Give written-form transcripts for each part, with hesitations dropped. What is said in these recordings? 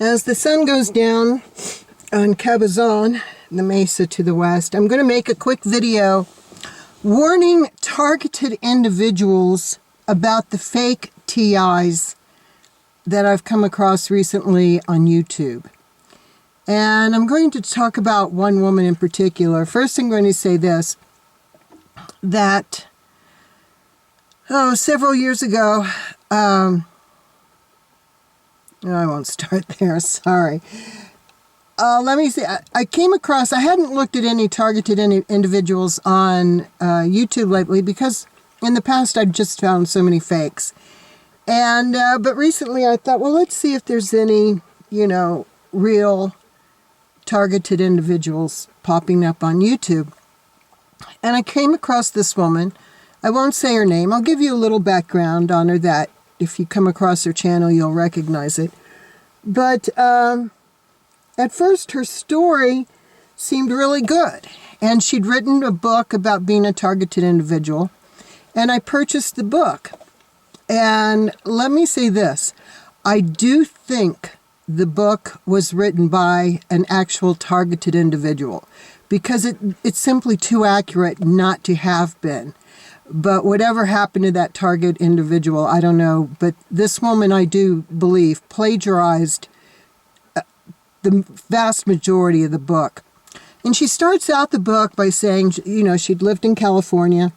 As the sun goes down on Cabazon, the mesa to the west, I'm going to make a quick video warning targeted individuals about the fake TIs that I've come across recently on YouTube. And I'm going to talk about one woman in particular. First, I'm going to say this, that several years ago, I won't start there, sorry. Let me see, I came across, I hadn't looked at any targeted individuals on YouTube lately because in the past I've just found so many fakes. And, but recently I thought, well, let's see if there's any, real targeted individuals popping up on YouTube. And I came across this woman. I won't say her name. I'll give you a little background on her that if you come across her channel, you'll recognize it. But at first, her story seemed really good. And she'd written a book about being a targeted individual. And I purchased the book. And let me say this. I do think the book was written by an actual targeted individual because it's simply too accurate not to have been. But whatever happened to that target individual, I don't know. But this woman, I do believe, plagiarized the vast majority of the book. And she starts out the book by saying, she'd lived in California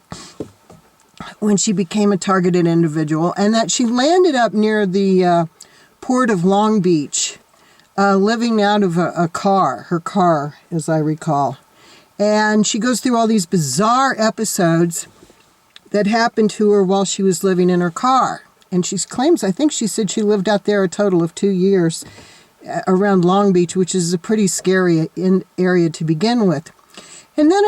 when she became a targeted individual, and that she landed up near the port of Long Beach, living out of her car, as I recall. And she goes through all these bizarre episodes that happened to her while she was living in her car. And she claims, I think she said she lived out there a total of 2 years around Long Beach, which is a pretty scary area to begin with. And then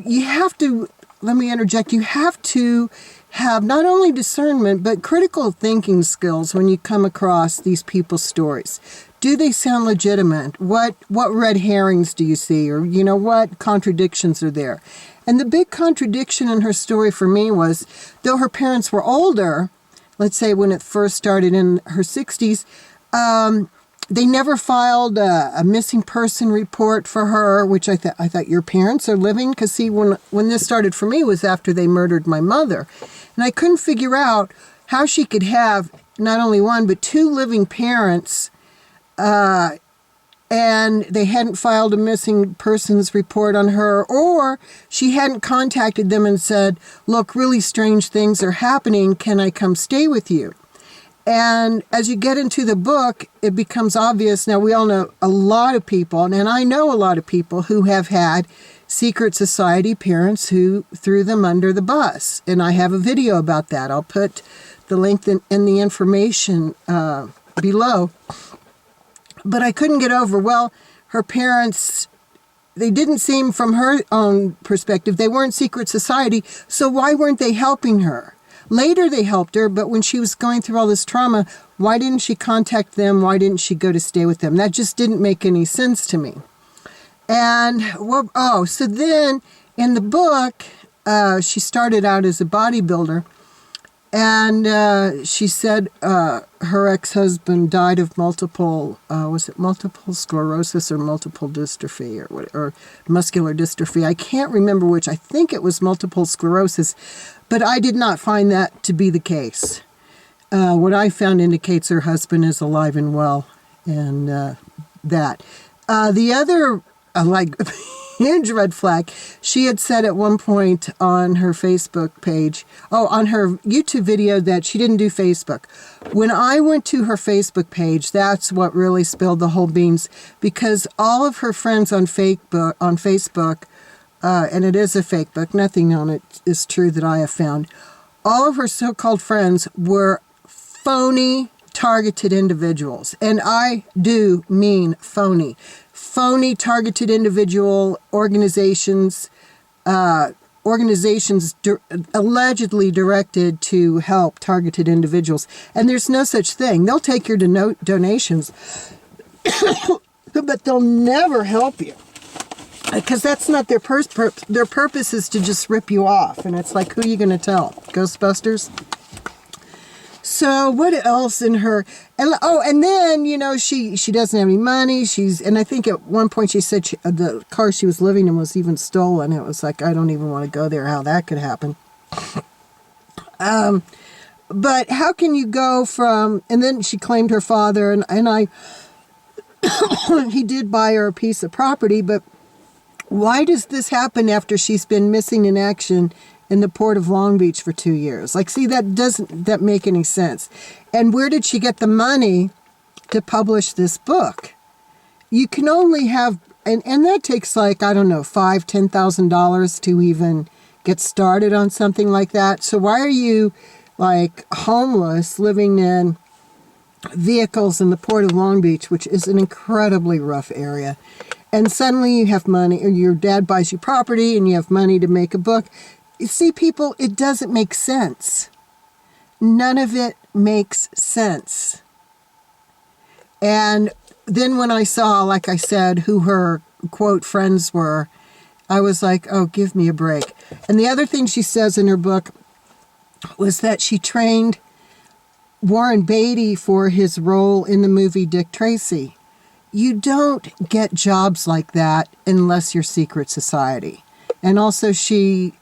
you have to, let me interject, you have to have not only discernment, but critical thinking skills when you come across these people's stories. Do they sound legitimate? What red herrings do you see? Or, what contradictions are there? And the big contradiction in her story for me was, though her parents were older, let's say when it first started in her 60s, they never filed a missing person report for her, which I thought your parents are living. Because see, when this started for me was after they murdered my mother. And I couldn't figure out how she could have not only one, but two living parents, and they hadn't filed a missing persons report on her, or she hadn't contacted them and said, look, really strange things are happening. Can I come stay with you? And as you get into the book, it becomes obvious. Now, we all know a lot of people, and I know a lot of people who have had secret society parents who threw them under the bus. And I have a video about that. I'll put the link in the information below. But I couldn't get over, well, her parents, they didn't seem, from her own perspective, they weren't secret society, so why weren't they helping her? Later they helped her, but when she was going through all this trauma, why didn't she contact them? Why didn't she go to stay with them? That just didn't make any sense to me. And, so then in the book, she started out as a bodybuilder. And she said her ex-husband died of multiple sclerosis or multiple dystrophy or muscular dystrophy. I can't remember which. I think it was multiple sclerosis, but I did not find that to be the case. What I found indicates her husband is alive and well, and that. The other, huge red flag. She had said at one point on her Facebook page, on her YouTube video, that she didn't do Facebook. When I went to her Facebook page, that's what really spilled the whole beans, because all of her friends on Facebook, and it is a fake book, nothing on it is true that I have found, all of her so-called friends were phony targeted individuals. And I do mean phony. Phony targeted individual organizations, allegedly directed to help targeted individuals. And there's no such thing. They'll take your donations, but they'll never help you. Because that's not their purpose. Their purpose is to just rip you off. And it's like, who are you going to tell? Ghostbusters? So what else in her? And then she doesn't have any money. And I think at one point she said the car she was living in was even stolen. It was like, I don't even want to go there. How that could happen. But how can you go from? And then she claimed her father, and I he did buy her a piece of property. But why does this happen after she's been missing in action in the port of Long Beach for 2 years? Like, see, that make any sense? And where did she get the money to publish this book? You can only have, and that takes like, I don't know, $5,000-$10,000 to even get started on something like that. So why are you like homeless, living in vehicles in the port of Long Beach, which is an incredibly rough area, and suddenly you have money, or your dad buys you property and you have money to make a book? You see, people, it doesn't make sense. None of it makes sense. And then when I saw, like I said, who her, quote, friends were, I was like, oh, give me a break. And the other thing she says in her book was that she trained Warren Beatty for his role in the movie Dick Tracy. You don't get jobs like that unless you're secret society. And also she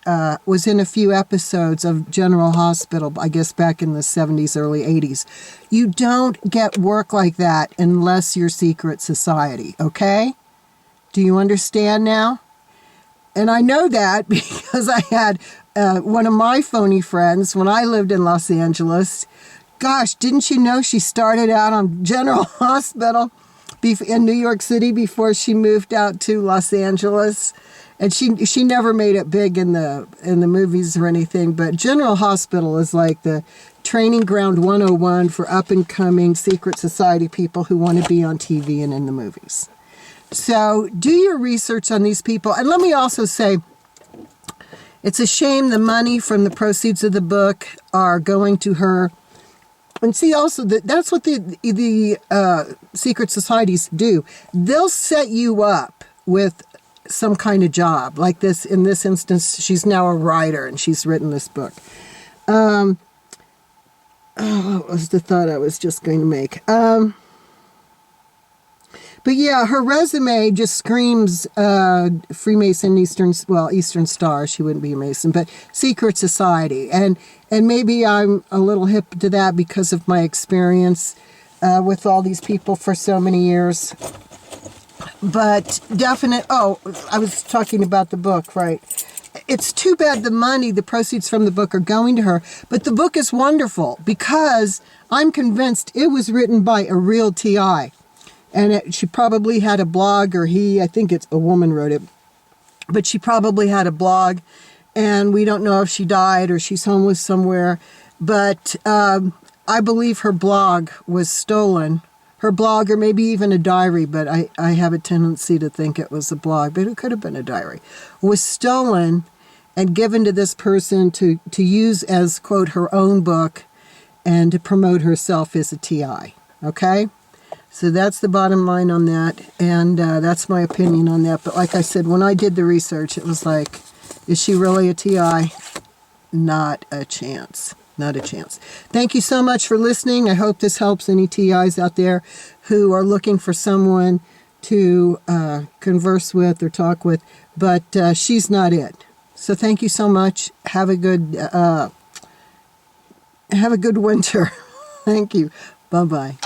was in a few episodes of General Hospital, I guess back in the 70s, early 80s. You don't get work like that unless you're secret society, okay? Do you understand now? And I know that because I had one of my phony friends when I lived in Los Angeles. Gosh, didn't you know she started out on General Hospital in New York City before she moved out to Los Angeles? And she never made it big in the movies or anything, but General Hospital is like the training ground 101 for up-and-coming secret society people who want to be on TV and in the movies. So do your research on these people. And let me also say, it's a shame the money from the proceeds of the book are going to her. And see, also, that's what the secret societies do. They'll set you up with some kind of job. Like this, in this instance, she's now a writer, and she's written this book. What was the thought I was just going to make? But yeah, her resume just screams Freemason, Eastern Star. She wouldn't be a Mason, but secret society. And maybe I'm a little hip to that because of my experience with all these people for so many years. But I was talking about the book, right? It's too bad the proceeds from the book are going to her. But the book is wonderful because I'm convinced it was written by a real TI. And she probably had a blog, or I think it's a woman wrote it, but she probably had a blog, and we don't know if she died or she's homeless somewhere. But I believe her blog was stolen. Her blog, or maybe even a diary, but I have a tendency to think it was a blog, but it could have been a diary, was stolen and given to this person to use as, quote, her own book and to promote herself as a TI, okay? So that's the bottom line on that, and that's my opinion on that. But like I said, when I did the research, it was like, is she really a TI? Not a chance. Not a chance. Thank you so much for listening. I hope this helps any TIs out there who are looking for someone to converse with or talk with, but she's not it. So thank you so much. Have a good winter. Thank you. Bye-bye.